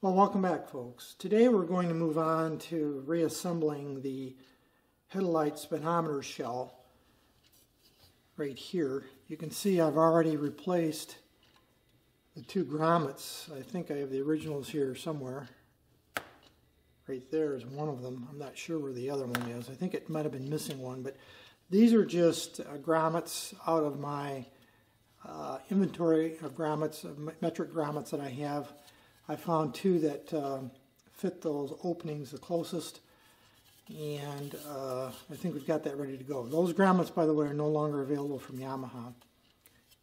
Well, welcome back, folks. Today we're going to move on to reassembling the Headlight speedometer shell right here. You can see I've already replaced the two grommets. I think I have the originals here somewhere. Right there is one of them. I'm not sure where the other one is. I think it might have been missing one, but these are just grommets out of my inventory of grommets, metric grommets that I have. I found two that fit those openings the closest, and I think we've got that ready to go. Those grommets, by the way, are no longer available from Yamaha.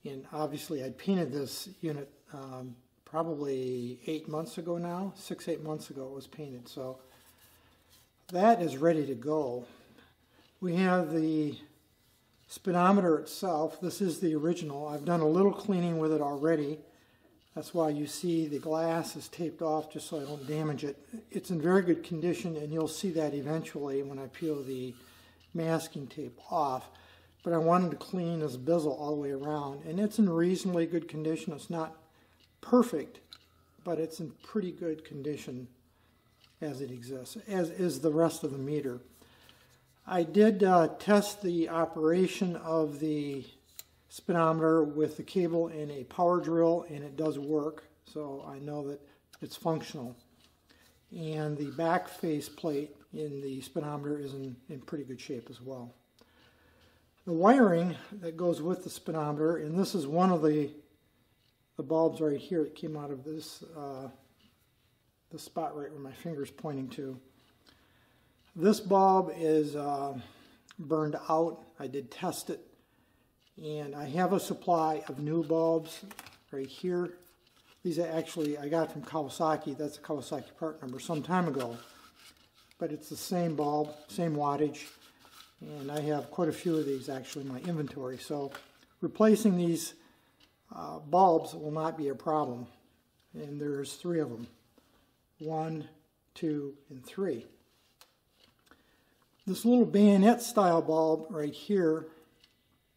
And obviously I painted this unit probably 8 months ago now. 6-8 months ago it was painted, so that is ready to go. We have the speedometer itself. This is the original. I've done a little cleaning with it already. That's why you see the glass is taped off just so I don't damage it. It's in very good condition, and you'll see that eventually when I peel the masking tape off. But I wanted to clean this bezel all the way around, and it's in reasonably good condition. It's not perfect, but it's in pretty good condition as it exists, as is the rest of the meter. I did test the operation of the speedometer with the cable and a power drill, and it does work, so I know that it's functional. And the back face plate in the speedometer is in pretty good shape as well. The wiring that goes with the speedometer, and this is one of the bulbs right here that came out of this the spot right where my finger's pointing to. This bulb is burned out. I did test it. And I have a supply of new bulbs right here. These are actually, I got from Kawasaki. That's a Kawasaki part number some time ago. But it's the same bulb, same wattage. And I have quite a few of these actually in my inventory. So replacing these bulbs will not be a problem. And there's 3 of them. 1, 2, and 3. This little bayonet style bulb right here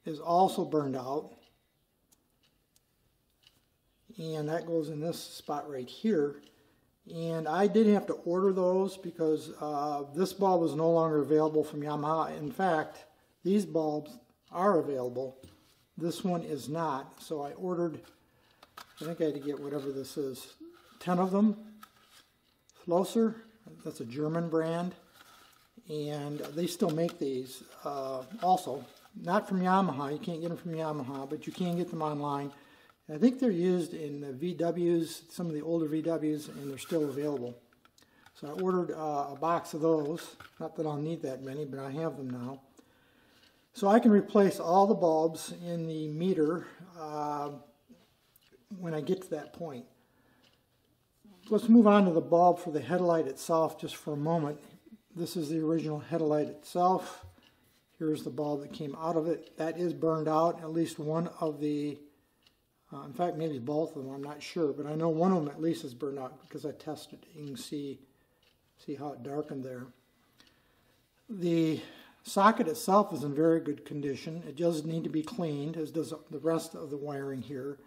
is also burned out, and that goes in this spot right here. And I did have to order those because this bulb is no longer available from Yamaha. In fact, these bulbs are available. This one is not, so I ordered, I think I had to get whatever this is, 10 of them. Flosser, that's a German brand, and they still make these also. Not from Yamaha, you can't get them from Yamaha, but you can get them online. And I think they're used in the VWs, some of the older VWs, and they're still available. So I ordered a box of those. Not that I'll need that many, but I have them now. So I can replace all the bulbs in the meter when I get to that point. Let's move on to the bulb for the headlight itself just for a moment. This is the original headlight itself. Here's the bulb that came out of it. That is burned out. At least one of the, in fact maybe both of them, I'm not sure, but I know one of them at least is burned out because I tested it. You can see how it darkened there. The socket itself is in very good condition. It does need to be cleaned, as does the rest of the wiring here.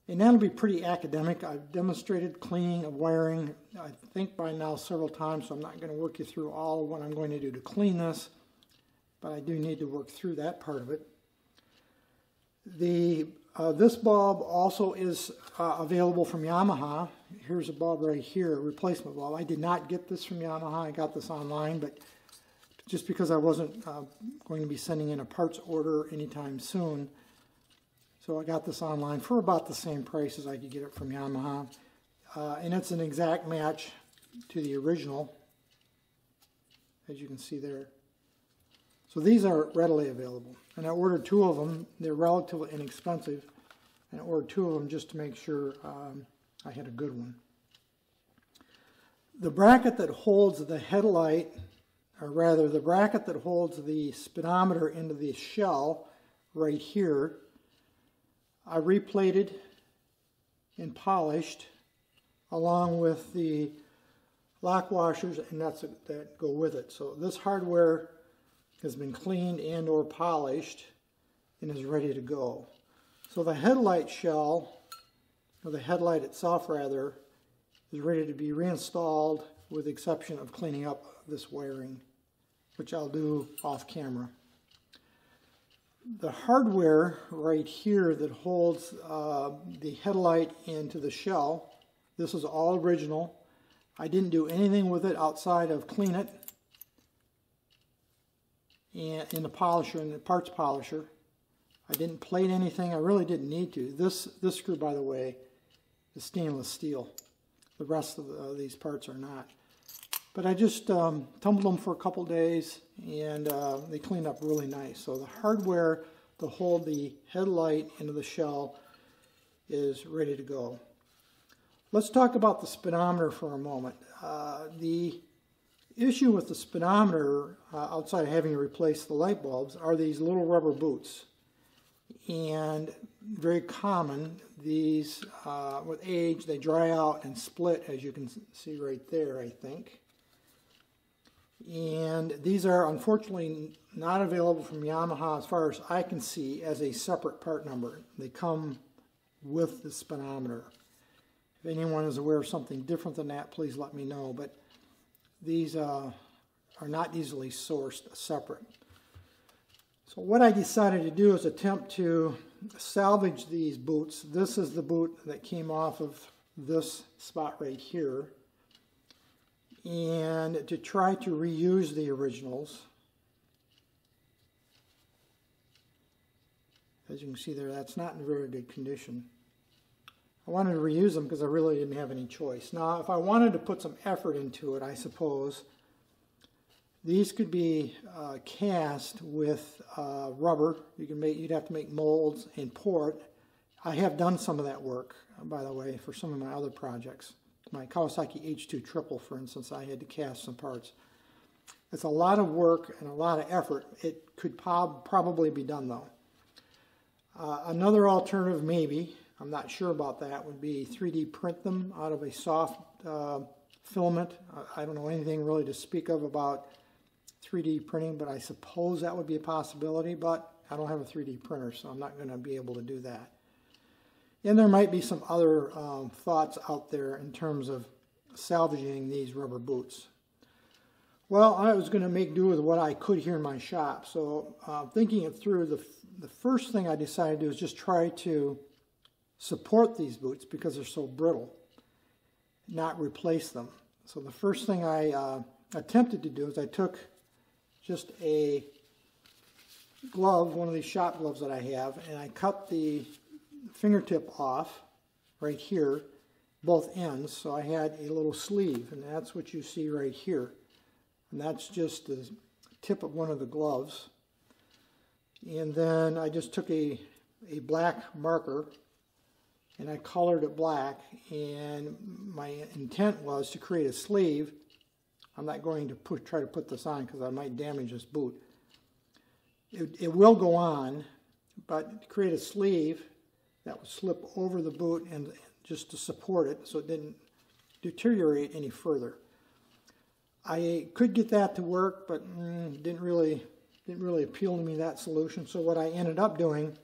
And that'll be pretty academic. I've demonstrated cleaning of wiring, I think by now several times, so I'm not going to work you through all of what I'm going to do to clean this. But I do need to work through that part of it. This bulb also is available from Yamaha. Here's a bulb right here, a replacement bulb. I did not get this from Yamaha. I got this online, but just because I wasn't going to be sending in a parts order anytime soon, so I got this online for about the same price as I could get it from Yamaha. And it's an exact match to the original, as you can see there. So these are readily available. And I ordered 2 of them. They're relatively inexpensive. And I ordered 2 of them just to make sure I had a good one. The bracket that holds the headlight, or rather the bracket that holds the speedometer into the shell right here, I replated and polished along with the lock washers and nuts that go with it. So this hardware has been cleaned and or polished and is ready to go. So the headlight shell, or the headlight itself rather, is ready to be reinstalled with the exception of cleaning up this wiring, which I'll do off camera. The hardware right here that holds the headlight into the shell, this is all original. I didn't do anything with it outside of clean it and in the polisher, in the parts polisher. I didn't plate anything. I really didn't need to. This screw, by the way, is stainless steel. The rest of these parts are not. But I just tumbled them for a couple days, and they cleaned up really nice. So the hardware to hold the headlight into the shell is ready to go. Let's talk about the speedometer for a moment. The issue with the speedometer, outside of having to replace the light bulbs, are these little rubber boots. And very common, these, with age, they dry out and split, as you can see right there, I think. And these are unfortunately not available from Yamaha, as far as I can see, as a separate part number. They come with the speedometer. If anyone is aware of something different than that, please let me know. But these are not easily sourced separate. So what I decided to do is attempt to salvage these boots. This is the boot that came off of this spot right here. And to try to reuse the originals. As you can see there, that's not in very good condition. I wanted to reuse them because I really didn't have any choice. Now, if I wanted to put some effort into it, I suppose, these could be cast with rubber. You'd have to make molds and pour it. I have done some of that work, by the way, for some of my other projects. My Kawasaki H2 Triple, for instance, I had to cast some parts. It's a lot of work and a lot of effort. It could probably be done, though. Another alternative, maybe, I'm not sure about that, would be 3D print them out of a soft filament. I don't know anything really to speak of about 3D printing, but I suppose that would be a possibility, but I don't have a 3D printer, so I'm not going to be able to do that. And there might be some other thoughts out there in terms of salvaging these rubber boots. Well, I was going to make do with what I could here in my shop. So thinking it through, the first thing I decided to do is just try to support these boots because they're so brittle, not replace them. So the first thing I attempted to do is I took just a glove, one of these shop gloves that I have, and I cut the fingertip off right here, both ends, so I had a little sleeve, and that's what you see right here. And that's just the tip of one of the gloves. And then I just took a black marker and I colored it black, and my intent was to create a sleeve. I'm not going to try to put this on because I might damage this boot. It will go on, but to create a sleeve that would slip over the boot and just to support it so it didn't deteriorate any further. I could get that to work, but didn't really appeal to me, that solution. So what I ended up doing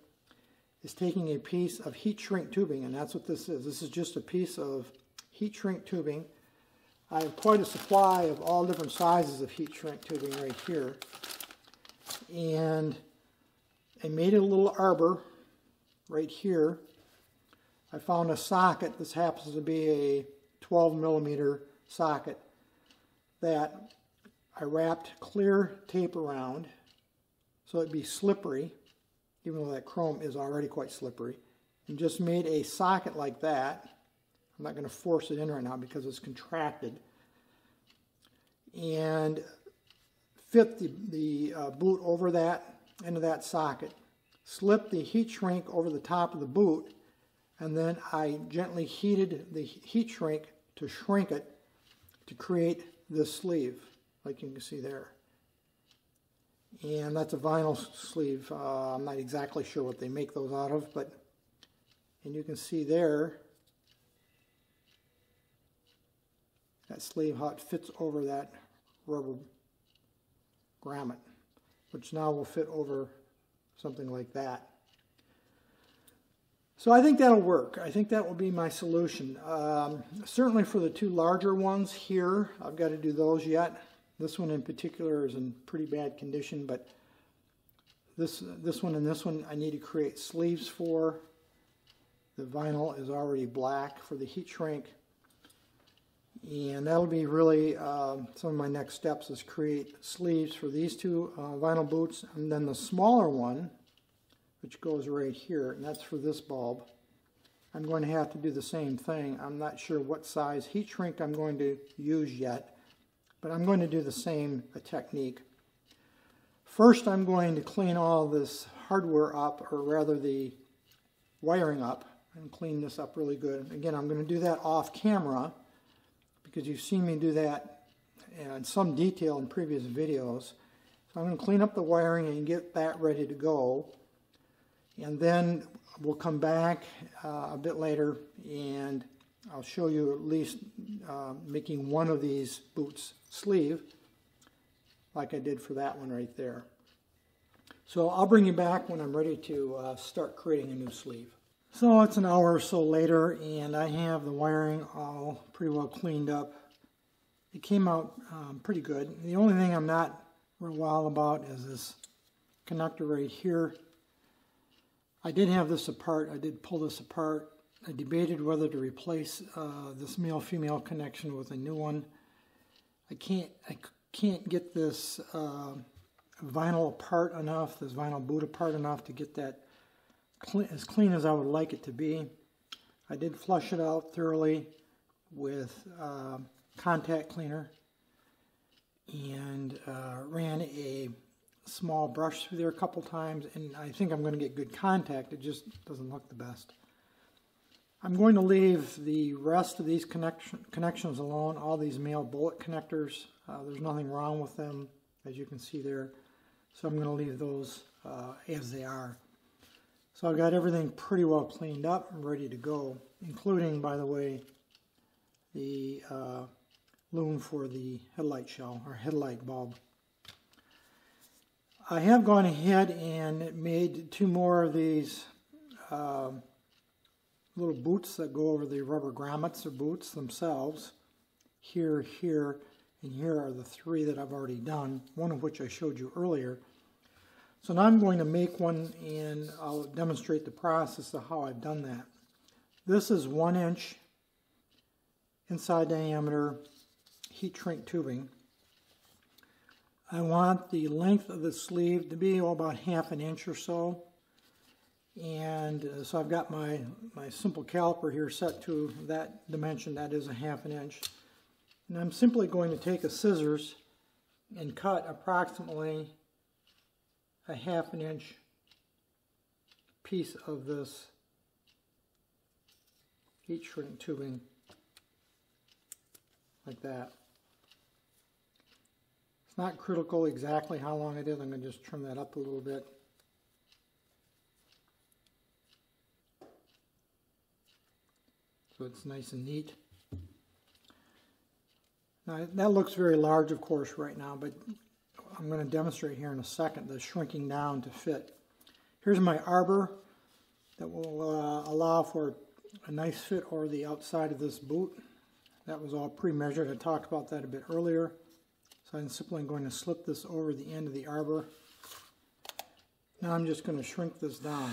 is taking a piece of heat shrink tubing, and that's what this is. This is just a piece of heat shrink tubing. I have quite a supply of all different sizes of heat shrink tubing right here. And I made a little arbor right here. I found a socket. This happens to be a 12 millimeter socket that I wrapped clear tape around so it'd be slippery, even though that chrome is already quite slippery, and just made a socket like that. I'm not going to force it in right now because it's contracted, and fit the boot over that into that socket, slip the heat shrink over the top of the boot, and then I gently heated the heat shrink to shrink it to create this sleeve, like you can see there. And that's a vinyl sleeve. I'm not exactly sure what they make those out of, but, and you can see there that sleeve, how it fits over that rubber grommet, which now will fit over something like that. So I think that'll work. I think that will be my solution. Certainly for the two larger ones here, I've got to do those yet. This one in particular is in pretty bad condition, but this one and this one I need to create sleeves for. The vinyl is already black for the heat shrink. And that'll be really some of my next steps, is create sleeves for these two vinyl boots. And then the smaller one, which goes right here, and that's for this bulb, I'm going to have to do the same thing. I'm not sure what size heat shrink I'm going to use yet, but I'm going to do the same technique. First, I'm going to clean all this hardware up, or rather the wiring up, and clean this up really good. Again, I'm going to do that off camera, because you've seen me do that in some detail in previous videos. So I'm going to clean up the wiring and get that ready to go. And then we'll come back a bit later and I'll show you at least making one of these boots sleeve, like I did for that one right there. So I'll bring you back when I'm ready to start creating a new sleeve. So it's an hour or so later and I have the wiring all pretty well cleaned up. It came out pretty good. The only thing I'm not real wild about is this connector right here. I did have this apart. I did pull this apart. I debated whether to replace this male-female connection with a new one. I can't get this vinyl apart enough, this vinyl boot apart enough to get that as clean as I would like it to be. I did flush it out thoroughly with contact cleaner and ran a small brush through there a couple times, and I think I'm going to get good contact. It just doesn't look the best. I'm going to leave the rest of these connections alone, all these male bullet connectors. There's nothing wrong with them, as you can see there. So I'm going to leave those as they are. So I've got everything pretty well cleaned up and ready to go, including, by the way, the loom for the headlight shell, or headlight bulb. I have gone ahead and made two more of these little boots that go over the rubber grommets or boots themselves. Here, here, and here are the three that I've already done, one of which I showed you earlier. So now I'm going to make one and I'll demonstrate the process of how I've done that. This is 1 inch inside diameter heat shrink tubing. I want the length of the sleeve to be about 1/2 inch or so. And so I've got my simple caliper here set to that dimension, that is 1/2 inch. And I'm simply going to take a scissors and cut approximately a 1/2 inch piece of this heat shrink tubing, like that. It's not critical exactly how long it is. I'm going to just trim that up a little bit. So it's nice and neat. Now that looks very large, of course, right now, but I'm going to demonstrate here in a second the shrinking down to fit. Here's my arbor that will allow for a nice fit over the outside of this boot. That was all pre-measured. I talked about that a bit earlier. So I'm simply going to slip this over the end of the arbor. Now I'm just going to shrink this down.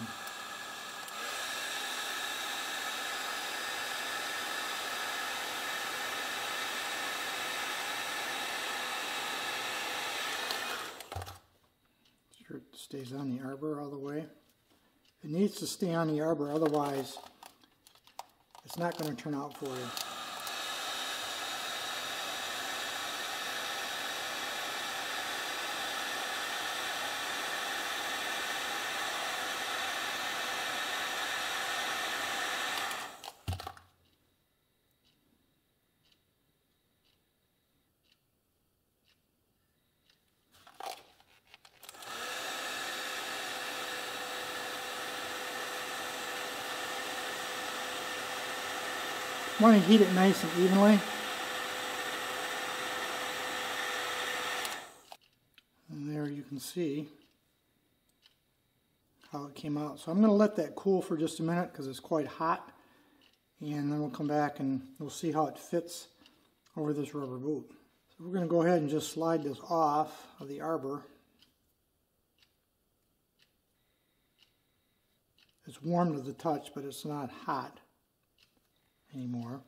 Sure it stays on the arbor all the way. It needs to stay on the arbor, otherwise it's not going to turn out for you. Want to heat it nice and evenly. And there you can see how it came out. So I'm going to let that cool for just a minute because it's quite hot, and then we'll come back and we'll see how it fits over this rubber boot. So we're going to go ahead and just slide this off of the arbor. It's warm to the touch, but it's not hot anymore.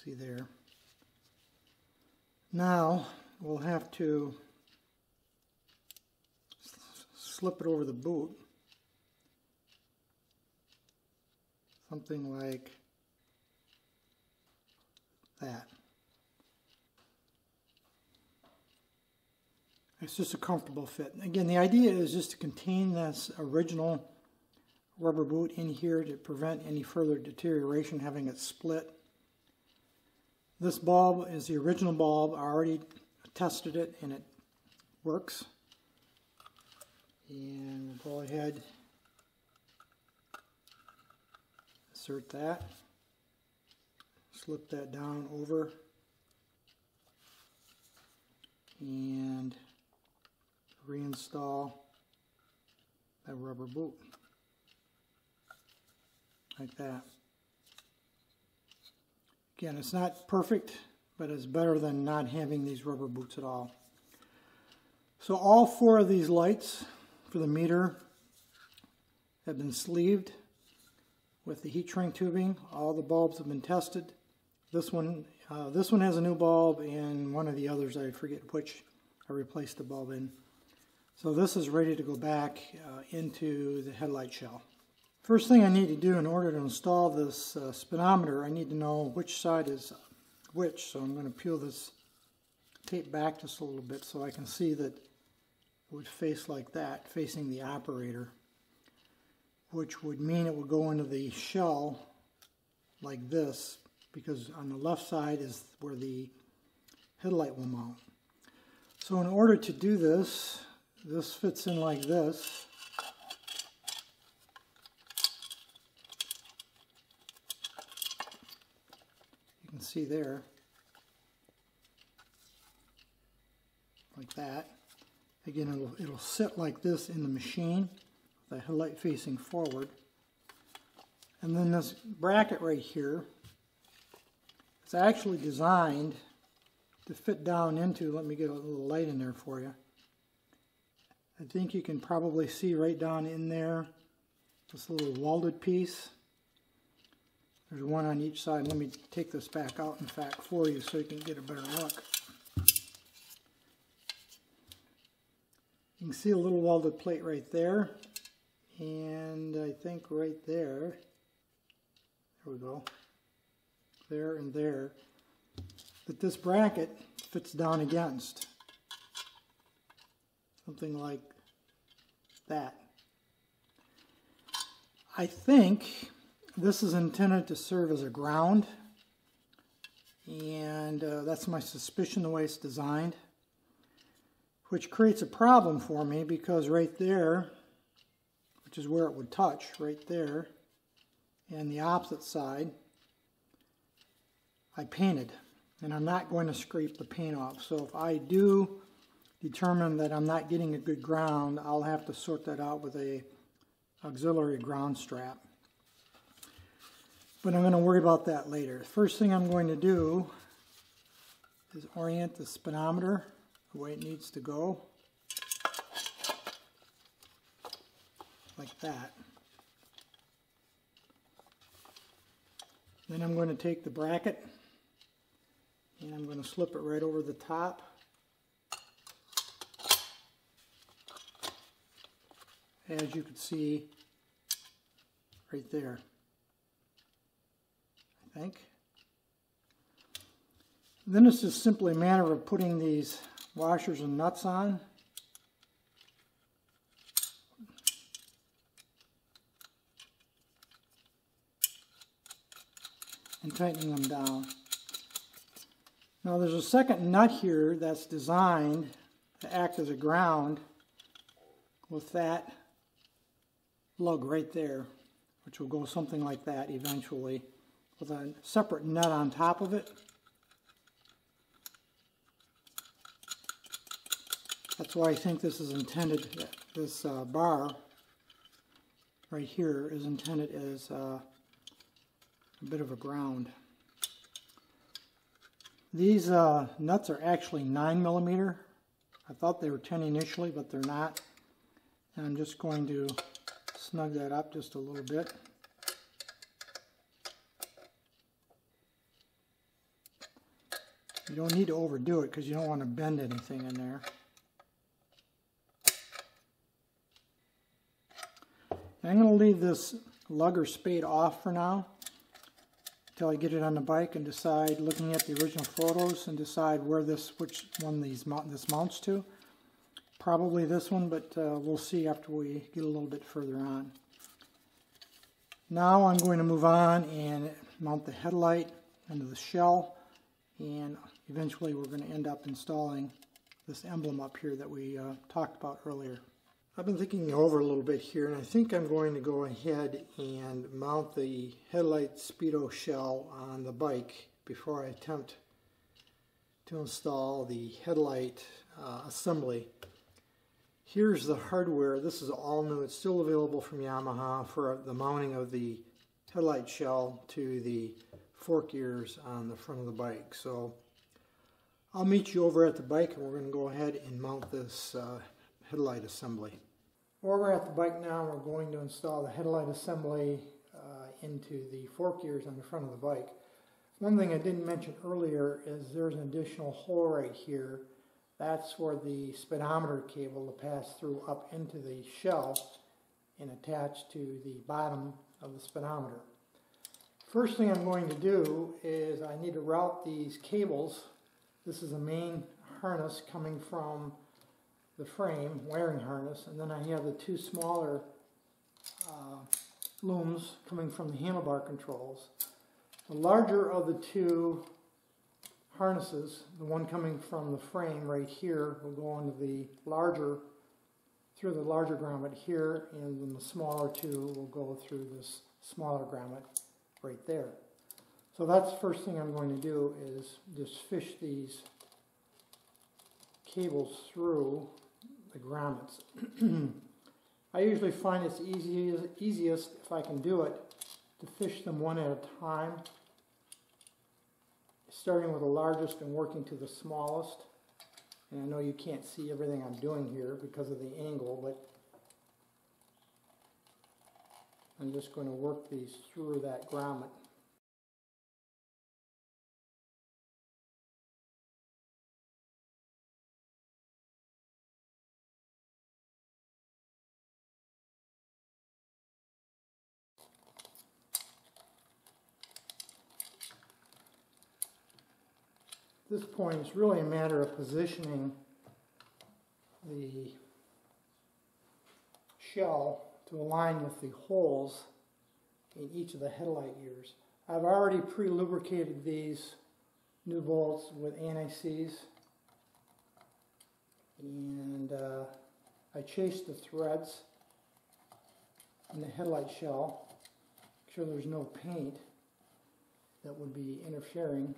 See there. Now we'll have to slip it over the boot, something like that. It's just a comfortable fit. Again, the idea is just to contain this original rubber boot in here to prevent any further deterioration, having it split. This bulb is the original bulb. I already tested it and it works. And we'll go ahead, insert that, slip that down over, and reinstall that rubber boot like that. Again, it's not perfect, but it's better than not having these rubber boots at all. So all 4 of these lights for the meter have been sleeved with the heat shrink tubing. All the bulbs have been tested. This one has a new bulb, and one of the others, I forget which, I replaced the bulb in. So this is ready to go back into the headlight shell. First thing I need to do in order to install this speedometer, I need to know which side is which. So I'm going to peel this tape back just a little bit so I can see that it would face like that, facing the operator, which would mean it would go into the shell like this, because on the left side is where the headlight will mount. So in order to do this, this fits in like this. You can see there, like that. Again, it'll sit like this in the machine, the headlight facing forward. And then this bracket right here, it's actually designed to fit down into, let me get a little light in there for you. I think you can probably see right down in there, this little welded piece. There's one on each side. Let me take this back out, in fact, for you so you can get a better look. You can see a little welded plate right there, and I think right there, there we go, there and there, that this bracket fits down against. Something like that. I think this is intended to serve as a ground, and that's my suspicion the way it's designed, which creates a problem for me because right there, which is where it would touch, right there, and the opposite side, I painted, and I'm not going to scrape the paint off. So if I do determine that I'm not getting a good ground, I'll have to sort that out with a auxiliary ground strap. But I'm going to worry about that later. First thing I'm going to do is orient the speedometer the way it needs to go, like that. Then I'm going to take the bracket and I'm going to slip it right over the top. As you can see right there, I think. Then it's just simply a matter of putting these washers and nuts on. And tightening them down. Now there's a second nut here that's designed to act as a ground with that lug right there, which will go something like that eventually, with a separate nut on top of it. That's why I think this is intended, this bar right here is intended as a bit of a ground. These nuts are actually 9mm. I thought they were 10 initially, but they're not. And I'm just going to snug that up just a little bit. You don't need to overdo it because you don't want to bend anything in there. And I'm going to leave this lug or spade off for now until I get it on the bike and decide, looking at the original photos, and decide where which one this mounts to. Probably this one, but we'll see after we get a little bit further on. Now I'm going to move on and mount the headlight into the shell, and eventually we're going to end up installing this emblem up here that we talked about earlier. I've been thinking over a little bit here, and I think I'm going to go ahead and mount the headlight Speedo shell on the bike before I attempt to install the headlight assembly. Here's the hardware. This is all new. It's still available from Yamaha for the mounting of the headlight shell to the fork ears on the front of the bike. So I'll meet you over at the bike, and we're going to go ahead and mount this headlight assembly. We're at the bike now. We're going to install the headlight assembly into the fork ears on the front of the bike. One thing I didn't mention earlier is there's an additional hole right here. That's where the speedometer cable will pass through up into the shell and attach to the bottom of the speedometer. First thing I'm going to do is I need to route these cables. This is a main harness coming from the frame, wiring harness, and then I have the two smaller looms coming from the handlebar controls. The larger of the two harnesses, the one coming from the frame right here, will go into the larger, through the larger grommet here, and then the smaller two will go through this smaller grommet right there. So that's the first thing I'm going to do, is just fish these cables through the grommets. I usually find it's easiest, if I can do it, to fish them one at a time, starting with the largest and working to the smallest. And I know you can't see everything I'm doing here because of the angle, but I'm just going to work these through that grommet. At this point, it's really a matter of positioning the shell to align with the holes in each of the headlight ears. I've already pre-lubricated these new bolts with anti-seize, and I chased the threads in the headlight shell, make sure there's no paint that would be interfering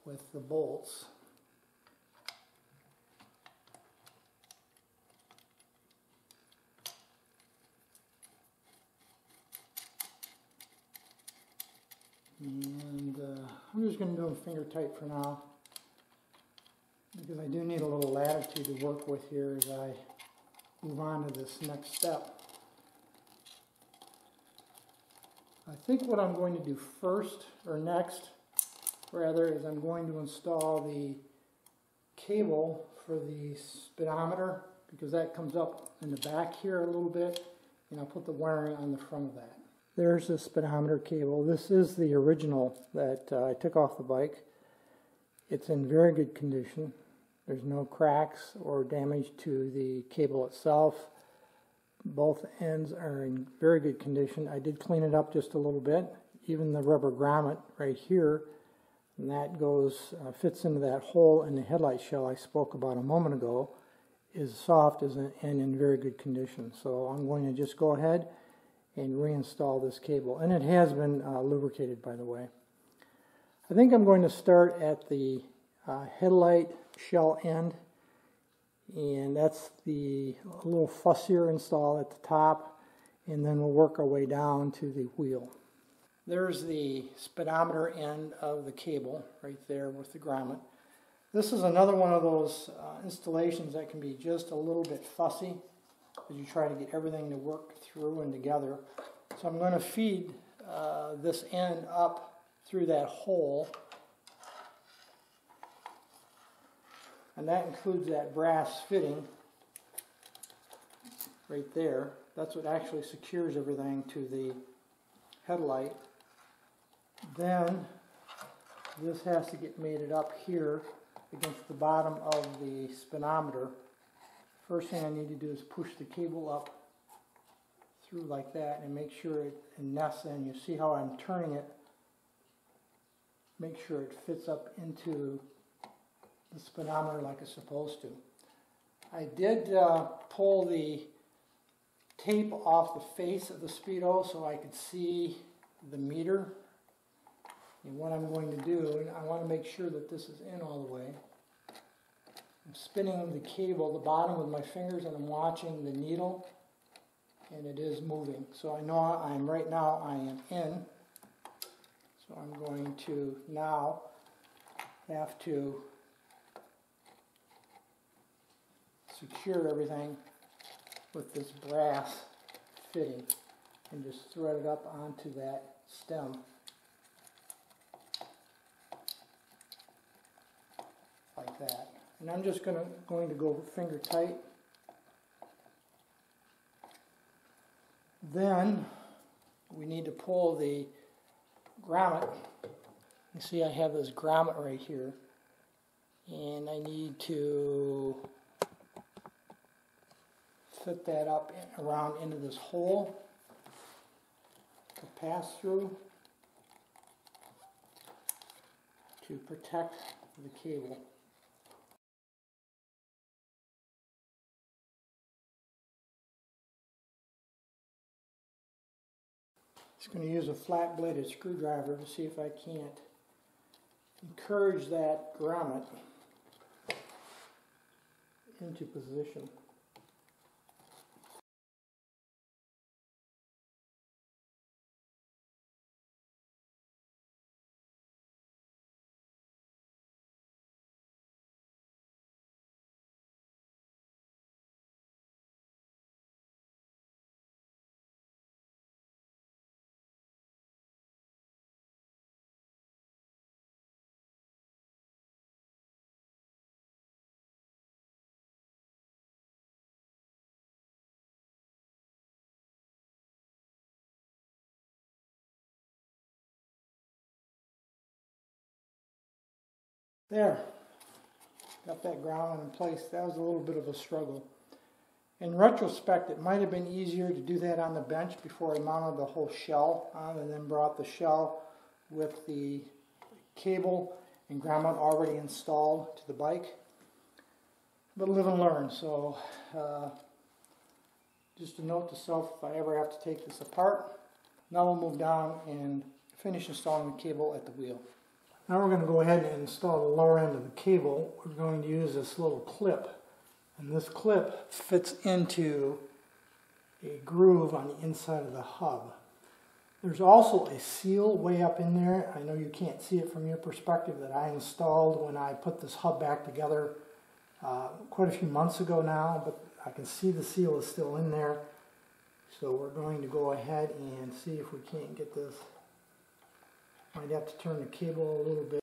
with the bolts. And I'm just going to do them finger tight for now, because I do need a little latitude to work with here as I move on to this next step. I think what I'm going to do first, or next rather, is I'm going to install the cable for the speedometer, because that comes up in the back here a little bit, and I'll put the wiring on the front of that. There's the speedometer cable. This is the original that I took off the bike. It's in very good condition. There's no cracks or damage to the cable itself. Both ends are in very good condition. I did clean it up just a little bit. Even the rubber grommet right here, and that goes fits into that hole in the headlight shell I spoke about a moment ago, is soft and in very good condition. So I'm going to just go ahead and reinstall this cable, and it has been lubricated, by the way. I think I'm going to start at the headlight shell end and that's a little fussier install at the top, and then we'll work our way down to the wheel. There's the speedometer end of the cable right there with the grommet. This is another one of those installations that can be just a little bit fussy as you try to get everything to work through and together. So I'm going to feed this end up through that hole, and that includes that brass fitting right there. That's what actually secures everything to the headlight. Then this has to get mated up here against the bottom of the speedometer. First thing I need to do is push the cable up through like that and make sure it nests in. You see how I'm turning it. Make sure it fits up into the speedometer like it's supposed to. I did pull the tape off the face of the Speedo so I could see the meter. And what I'm going to do, and I want to make sure that this is in all the way. I'm spinning the cable, the bottom with my fingers, and I'm watching the needle, and it is moving. So I know right now I am in. So I'm going to now have to secure everything with this brass fitting and just thread it up onto that stem. Like that. And I'm just going to go finger tight. Then we need to pull the grommet. You see I have this grommet right here, and I need to fit that up around into this hole to pass through to protect the cable. Just going to use a flat-bladed screwdriver to see if I can't encourage that grommet into position. There, got that grommet in place. That was a little bit of a struggle. In retrospect, it might have been easier to do that on the bench before I mounted the whole shell on and then brought the shell with the cable and grommet already installed to the bike. But live and learn. So just a note to self, if I ever have to take this apart. Now we'll move down and finish installing the cable at the wheel. Now we're going to go ahead and install the lower end of the cable. We're going to use this little clip. And this clip fits into a groove on the inside of the hub. There's also a seal way up in there. I know you can't see it from your perspective that I installed when I put this hub back together quite a few months ago now, but I can see the seal is still in there. So we're going to go ahead and see if we can't get this. Might have to turn the cable a little bit.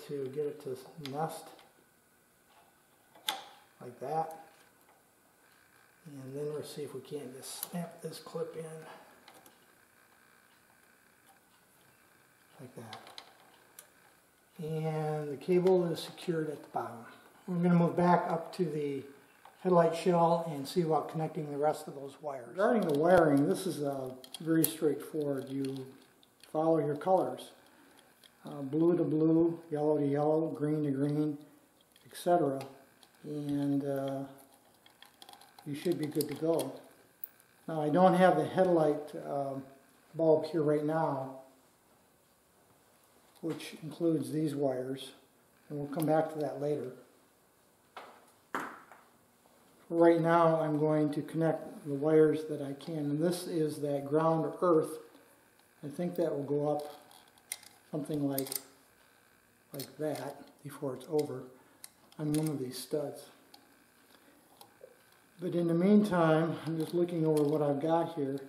To get it to nest like that. And then we'll see if we can't just snap this clip in like that. And the cable is secured at the bottom. We're going to move back up to the headlight shell and see about connecting the rest of those wires. Regarding the wiring, this is very straightforward. You follow your colors. Blue to blue, yellow to yellow, green to green, etc. And you should be good to go. Now I don't have the headlight bulb here right now, which includes these wires, and we'll come back to that later. Right now I'm going to connect the wires that I can, and this is that ground or earth. I think that will go up something like that before it's over on one of these studs. But in the meantime, I'm just looking over what I've got here.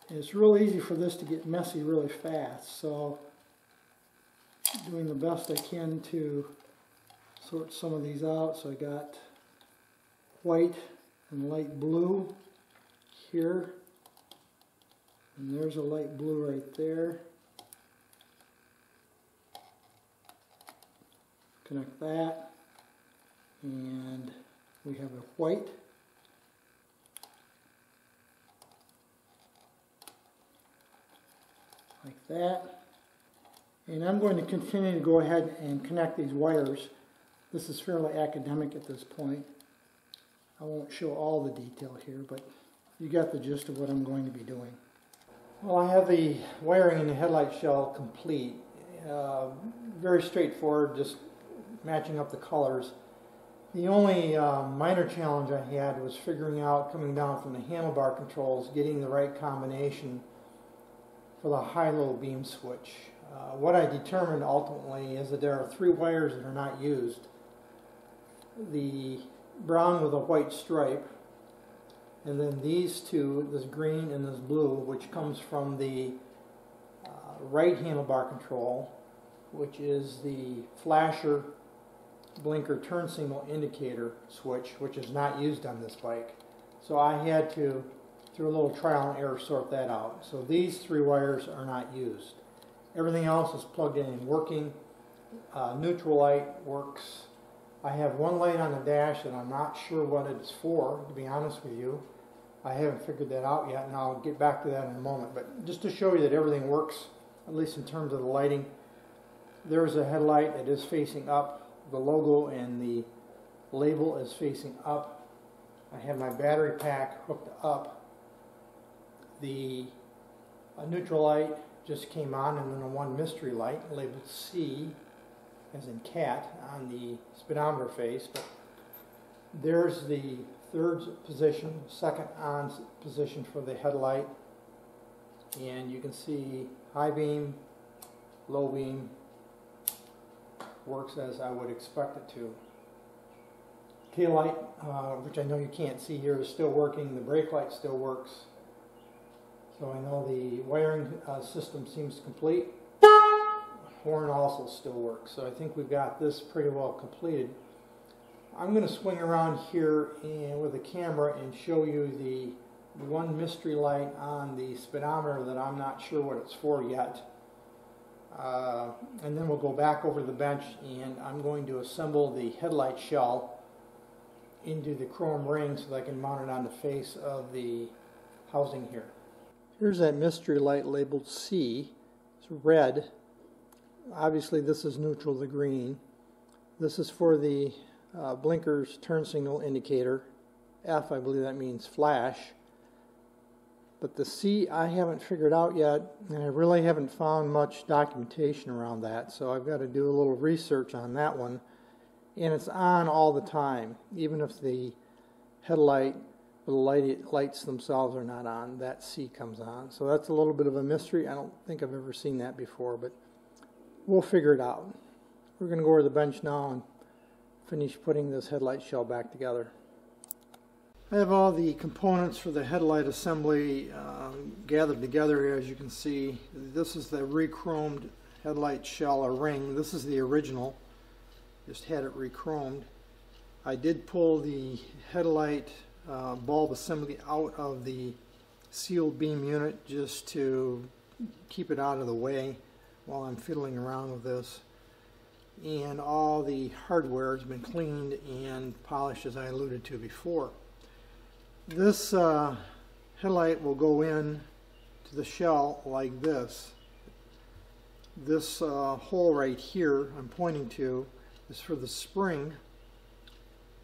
And it's real easy for this to get messy really fast, so doing the best I can to sort some of these out. So I got white and light blue here, and there's a light blue right there. Connect that, and we have a white, like that. And I'm going to continue to go ahead and connect these wires. This is fairly academic at this point. I won't show all the detail here, but you got the gist of what I'm going to be doing. Well, I have the wiring in the headlight shell complete. Very straightforward, just matching up the colors. The only minor challenge I had was figuring out, coming down from the handlebar controls, getting the right combination for the high-low beam switch. What I determined ultimately is that there are 3 wires that are not used. The brown with a white stripe, and then these 2, this green and this blue, which comes from the right handlebar control, which is the flasher blinker turn signal indicator switch, which is not used on this bike. So I had to, through a little trial and error, sort that out. So these 3 wires are not used. Everything else is plugged in and working. Neutral light works. I have one light on the dash that I'm not sure what it's for, to be honest with you. I haven't figured that out yet, and I'll get back to that in a moment. But just to show you that everything works, at least in terms of the lighting, there's a headlight that is facing up. The logo and the label is facing up. I have my battery pack hooked up. The neutral light just came on, and then a one mystery light labeled C, as in cat, on the speedometer face. But there's the 3rd position, 2nd on position for the headlight, and you can see high beam, low beam, works as I would expect it to. Tail light, which I know you can't see here, is still working. The brake light still works. So I know the wiring system seems complete. Horn also still works. So I think we've got this pretty well completed. I'm going to swing around here with the camera and show you the one mystery light on the speedometer that I'm not sure what it's for yet. And then we'll go back over the bench, and I'm going to assemble the headlight shell into the chrome ring so that I can mount it on the face of the housing here. Here's that mystery light labeled C. It's red. Obviously this is neutral, the green. This is for the blinkers turn signal indicator. F, I believe that means flash. But the C I haven't figured out yet, and I really haven't found much documentation around that, so I've got to do a little research on that one. And it's on all the time, even if the headlight or the lights themselves are not on, that C comes on. So that's a little bit of a mystery. I don't think I've ever seen that before, but we'll figure it out. We're going to go over the bench now and finish putting this headlight shell back together. I have all the components for the headlight assembly gathered together. As you can see, this is the re-chromed headlight shell or ring. This is the original, just had it re-chromed. I did pull the headlight bulb assembly out of the sealed beam unit just to keep it out of the way while I'm fiddling around with this. And all the hardware has been cleaned and polished, as I alluded to before. This headlight will go in to the shell like this. This hole right here I'm pointing to is for the spring,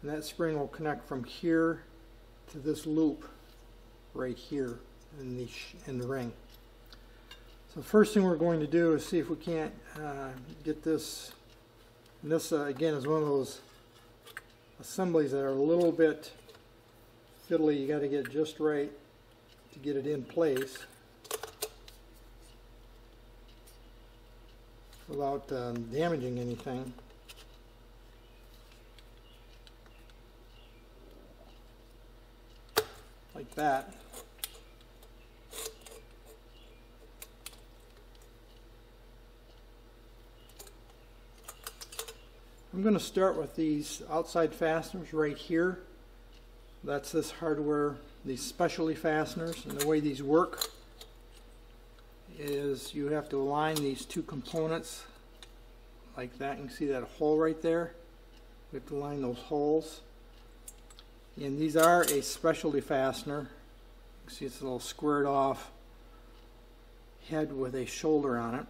and that spring will connect from here to this loop right here in the ring. So the first thing we're going to do is see if we can't get this. And this again is one of those assemblies that are a little bit fiddly. You got to get it just right to get it in place without damaging anything. Like that. I'm going to start with these outside fasteners right here. That's this hardware, these specialty fasteners, and the way these work is you have to align these two components like that. You can see that hole right there. We have to line those holes. And these are a specialty fastener. You can see it's a little squared off head with a shoulder on it.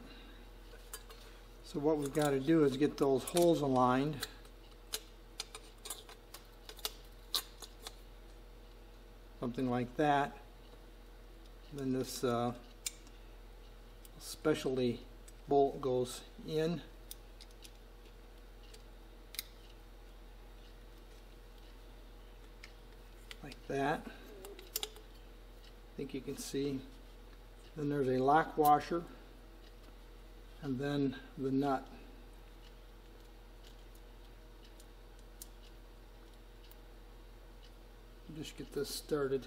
So what we've got to do is get those holes aligned. Something like that. Then this specialty bolt goes in. Like that. I think you can see. Then there's a lock washer. And then the nut. Just get this started.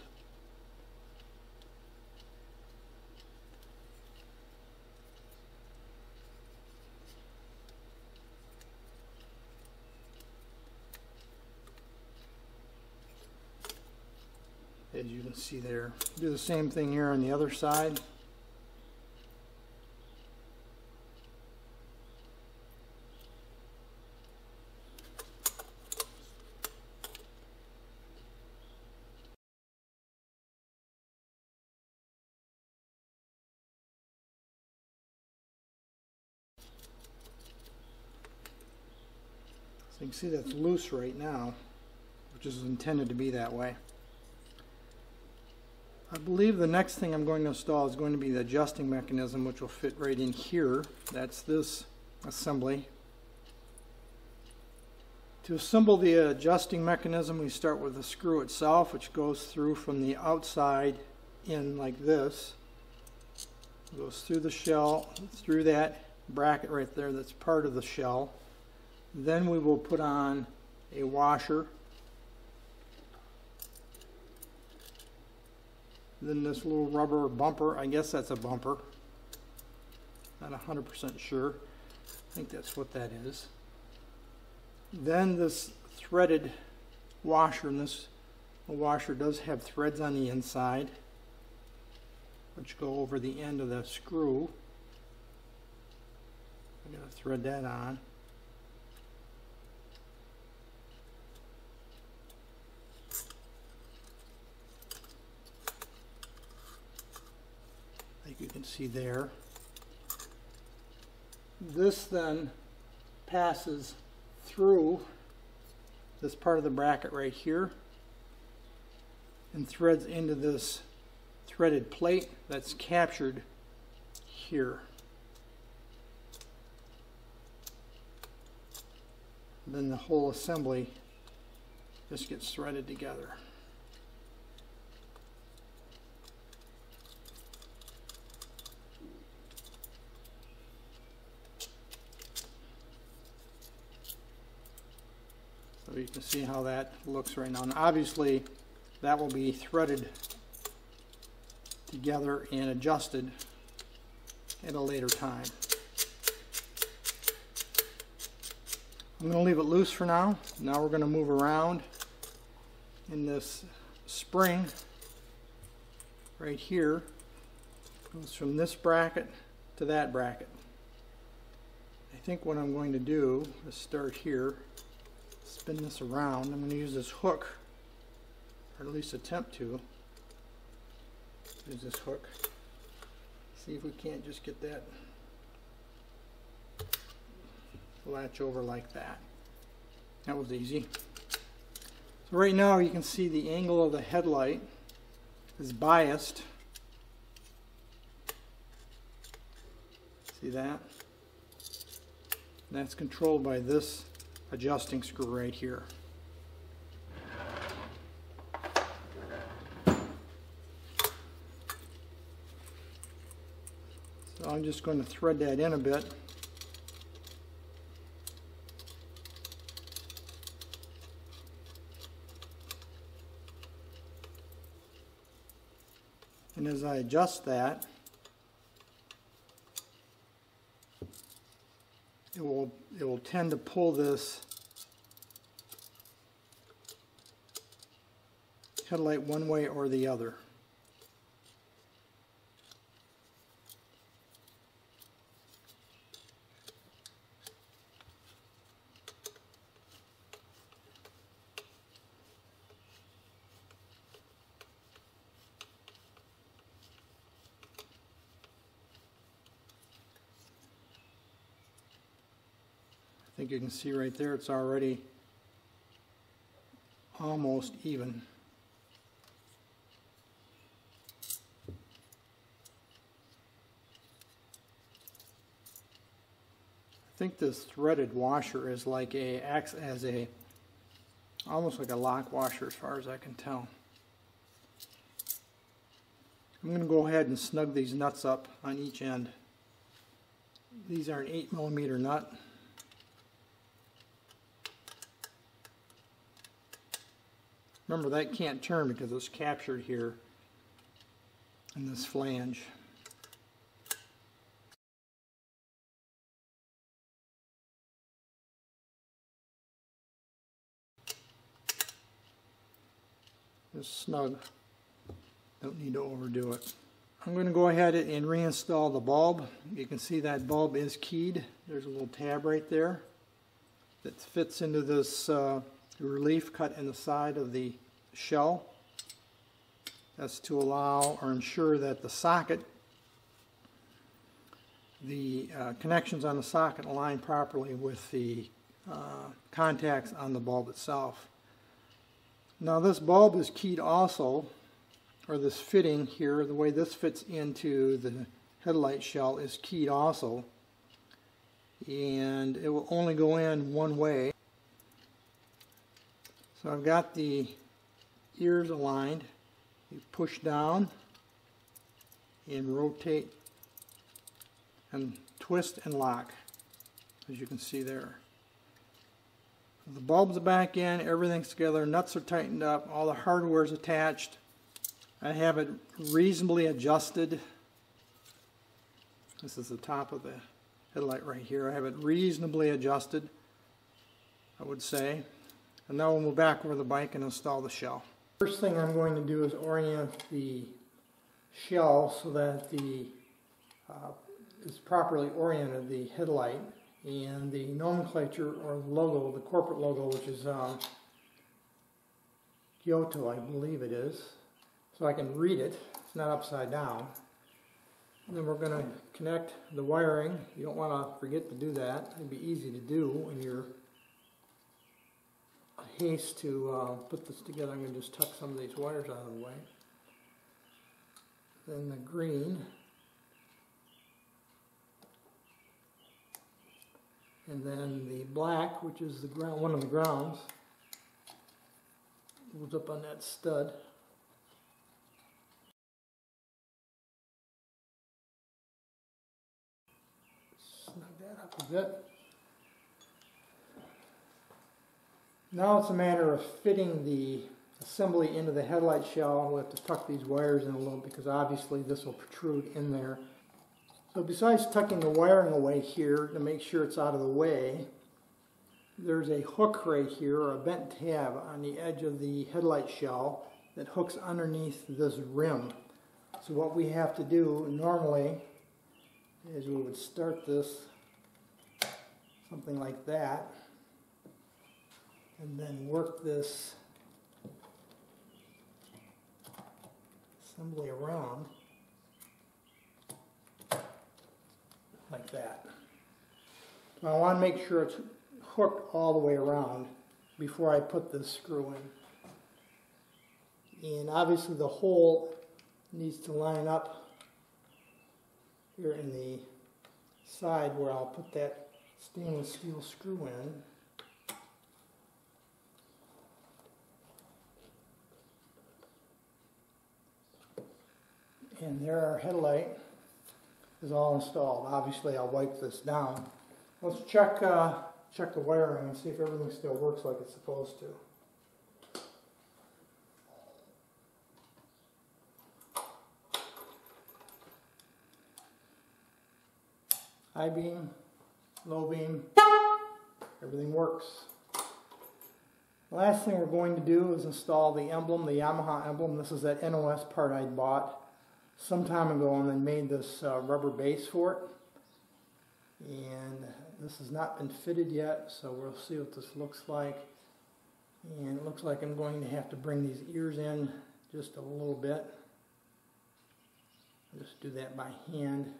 As you can see there. Do the same thing here on the other side. So you can see that's loose right now, which is intended to be that way. I believe the next thing I'm going to install is going to be the adjusting mechanism, which will fit right in here. That's this assembly. To assemble the adjusting mechanism, we start with the screw itself, which goes through from the outside in like this. It goes through the shell, through that bracket right there that's part of the shell. Then we will put on a washer. Then this little rubber bumper, I guess that's a bumper. Not 100% sure. I think that's what that is. Then this threaded washer, and this washer does have threads on the inside, which go over the end of the screw. I'm going to thread that on. Like you can see there. This then passes through this part of the bracket right here and threads into this threaded plate that's captured here. Then the whole assembly just gets threaded together. So you can see how that looks right now. And obviously that will be threaded together and adjusted at a later time. I'm going to leave it loose for now. Now we're going to move around in this spring right here. Goes from this bracket to that bracket. I think what I'm going to do is start here, spin this around. I'm going to use this hook, or at least attempt to use this hook. See if we can't just get that latch over like that. That was easy. So right now you can see the angle of the headlight is biased that? And that's controlled by this adjusting screw right here. So I'm just going to thread that in a bit. And as I adjust that, it will tend to pull this headlight one way or the other. I think you can see right there it's already almost even. I think this threaded washer is like acts as a almost like a lock washer as far as I can tell. I'm going to go ahead and snug these nuts up on each end. These are an 8mm nut. Remember, that can't turn because it's captured here in this flange. Just snug. Don't need to overdo it. I'm going to go ahead and reinstall the bulb. You can see that bulb is keyed. There's a little tab right there that fits into this relief cut in the side of the shell. That's to allow or ensure that the socket, the connections on the socket align properly with the contacts on the bulb itself. Now this bulb is keyed also, or this fitting here, the way this fits into the headlight shell is keyed also, and it will only go in one way. So I've got the ears aligned. You push down and rotate and twist and lock, as you can see there. The bulb's back in, everything's together, nuts are tightened up, all the hardware is attached. I have it reasonably adjusted. This is the top of the headlight right here. I have it reasonably adjusted, I would say. And now we'll move back over the bike and install the shell. First thing I'm going to do is orient the shell so that it's properly oriented, the headlight, and the nomenclature or the logo, the corporate logo, which is Kyoto, I believe it is. So I can read it. It's not upside down. And then we're going to connect the wiring. You don't want to forget to do that. It'd be easy to do when you're in haste to put this together. I'm going to just tuck some of these wires out of the way. Then the green. And then the black, which is the ground, one of the grounds, goes up on that stud. Snug that up a bit. Now it's a matter of fitting the assembly into the headlight shell. We'll have to tuck these wires in a little because obviously this will protrude in there. So besides tucking the wiring away here to make sure it's out of the way, there's a hook right here, or a bent tab on the edge of the headlight shell that hooks underneath this rim. So what we have to do normally is we would start this something like that and then work this assembly around like that. Now I want to make sure it's hooked all the way around before I put this screw in. And obviously the hole needs to line up here in the side where I'll put that stainless steel screw in. And there our headlight is all installed. Obviously I'll wipe this down. Let's check the wiring and see if everything still works like it's supposed to. High beam, low beam, everything works. The last thing we're going to do is install the emblem, the Yamaha emblem. This is that NOS part I bought some time ago and then made this rubber base for it. And this has not been fitted yet, so we'll see what this looks like. And it looks like I'm going to have to bring these ears in just a little bit. Just do that by hand.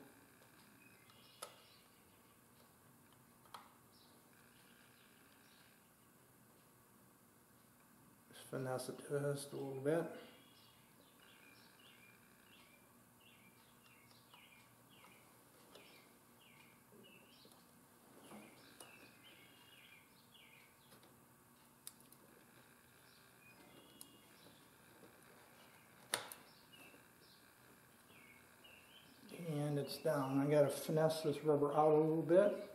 Just finesse it just a little bit. And it's down. I got to finesse this rubber out a little bit.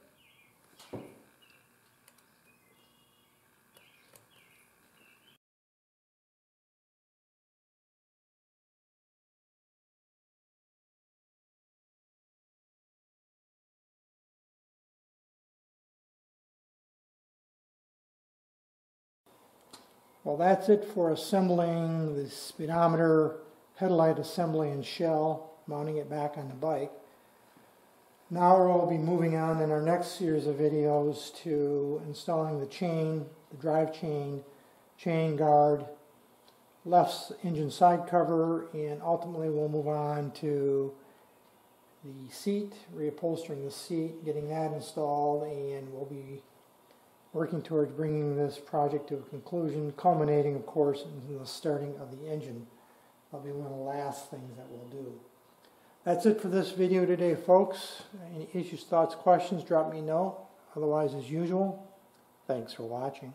Well, that's it for assembling the speedometer, headlight assembly and shell, mounting it back on the bike. Now we'll be moving on in our next series of videos to installing the chain, the drive chain, chain guard, left engine side cover, and ultimately we'll move on to the seat, reupholstering the seat, getting that installed, and we'll be working towards bringing this project to a conclusion, culminating, of course, in the starting of the engine. That'll be one of the last things that we'll do. That's it for this video today, folks. Any issues, thoughts, questions, drop me a note. Otherwise, as usual, thanks for watching.